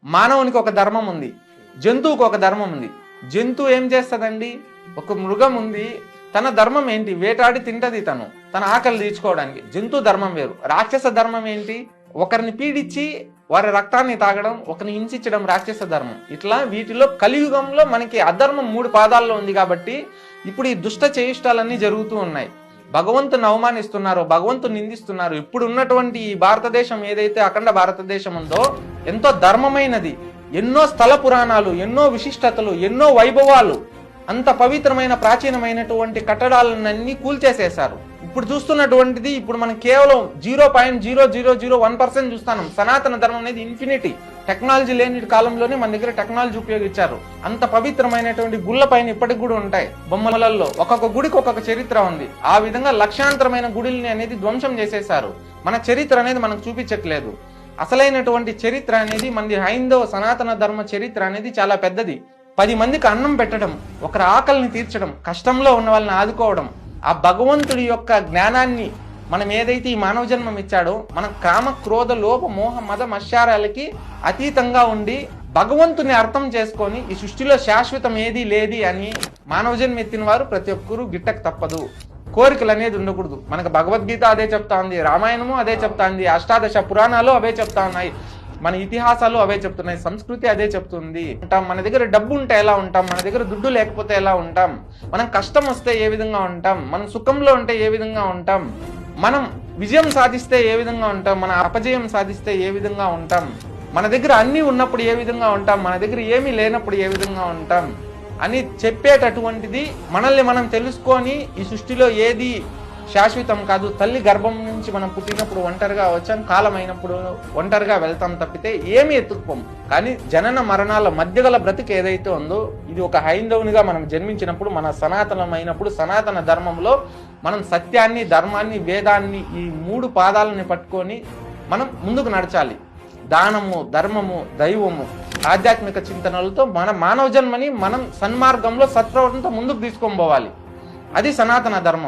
మానవునికి ఒక ధర్మం ఉంది, జంతువుకి ఒక ధర్మం ఉంది. జంతువు ఏం చేస్తుందండి? ఒక మృగం ఉంది, తన ధర్మం ఏంటి? వేటాడి తింటది, తన ఆకలి తీర్చుకోవడానికి. జంతువు ధర్మం వేరు. రాక్షస ధర్మం ఏంటి? ఒకరిని పీడించి వారి రక్తాన్ని తాగడం, ఒకరిని హింసించడం రాక్షస ధర్మం. ఇట్లా వీటిలో కలియుగంలో మనకి అధర్మం 3 పాదాల్లో ఉంది. కాబట్టి ఇప్పుడు ఈ దుష్ట చేయిష్టాలన్నీ జరుగుతూ ఉన్నాయి. భగవంతుని అవమానిస్తున్నారు, భగవంతుని నిందిస్తున్నారు. ఇప్పుడు ఉన్నటువంటి ఈ భారతదేశం ఏదైతే అఖండ భారతదేశం ఉందో ఎంతో ధర్మమైనది. ఎన్నో స్థల పురాణాలు, ఎన్నో విశిష్టతలు, ఎన్నో వైభవాలు, అంత పవిత్రమైన ప్రాచీనమైనటువంటి కట్టడాలన్నీ కూల్చేసేశారు. ఇప్పుడు చూస్తున్నటువంటిది ఇప్పుడు మనం కేవలం 0.0001% చూస్తున్నాం. సనాతన ధర్మం అనేది ఇన్ఫినిటీ. టెక్నాలజీ లేని కాలంలోనే మన దగ్గర టెక్నాలజీ ఉపయోగించారు. అంత పవిత్రమైనటువంటి గుళ్ళ పైన ఇప్పటికి కూడా ఉంటాయి. బొమ్మలలో ఒక్కొక్క గుడికి ఒక్కొక్క చరిత్ర ఉంది. ఆ విధంగా లక్షాంతరమైన గుడిల్ని అనేది ధ్వంసం చేసేశారు. మన చరిత్ర అనేది మనకు చూపించట్లేదు. అసలైనటువంటి చరిత్ర అనేది మనది హైందవ సనాతన ధర్మ చరిత్ర అనేది చాలా పెద్దది. 10 మందికి అన్నం పెట్టడం, ఒకరి ఆకలిని తీర్చడం, కష్టంలో ఉన్న వాళ్ళని ఆదుకోవడం, ఆ భగవంతుడి యొక్క జ్ఞానాన్ని మనం ఏదైతే ఈ మానవ జన్మం ఇచ్చాడో, మనం కామ క్రోధ లోభ మోహ మద మశ్చారాలకి అతీతంగా ఉండి భగవంతుని అర్థం చేసుకొని ఈ సృష్టిలో శాశ్వతం ఏది లేది అని మానవ జన్మ ఎత్తిన వారు ప్రతి ఒక్కరూ గిట్టక తప్పదు. కోరికలు అనేది ఉండకూడదు. మనకు భగవద్గీత అదే చెప్తా ఉంది, రామాయణము అదే చెప్తా ఉంది, అష్టాదశ పురాణాలు అవే చెప్తా ఉన్నాయి, మన ఇతిహాసాలు అవే చెప్తున్నాయి, సంస్కృతి అదే చెప్తుంది. మన దగ్గర డబ్బు ఉంటే ఎలా ఉంటాం, మన దగ్గర దుడ్డు లేకపోతే ఎలా ఉంటాం, మనం కష్టం వస్తే ఏ విధంగా ఉంటాం, మనం సుఖంలో ఉంటే ఏ విధంగా ఉంటాం, మనం విజయం సాధిస్తే ఏ విధంగా ఉంటాం, మన అపజయం సాధిస్తే ఏ విధంగా ఉంటాం, మన దగ్గర అన్నీ ఉన్నప్పుడు ఏ విధంగా ఉంటాం, మన దగ్గర ఏమీ లేనప్పుడు ఏ విధంగా ఉంటాం అని చెప్పేటటువంటిది మనల్ని మనం తెలుసుకొని ఈ సృష్టిలో ఏది శాశ్వతం కాదు. తల్లి గర్భం నుంచి మనం పుట్టినప్పుడు ఒంటరిగా వచ్చాం, కాలం అయినప్పుడు ఒంటరిగా వెళ్తాం తప్పితే ఏమి ఎత్తుకుపోం. కానీ జనన మరణాల మధ్య గల బ్రతికి ఏదైతే ఉందో ఇది ఒక హైందవునిగా మనం జన్మించినప్పుడు, మన సనాతనమైనప్పుడు, సనాతన ధర్మంలో మనం సత్యాన్ని, ధర్మాన్ని, వేదాన్ని ఈ 3 పాదాలని పట్టుకొని మనం ముందుకు నడచాలి. దానము, ధర్మము, దైవము, ఆధ్యాత్మిక చింతనలతో మన మానవ జన్మని మనం సన్మార్గంలో సత్ప్రవర్తనతో ముందుకు తీసుకొని పోవాలి. అది సనాతన ధర్మం.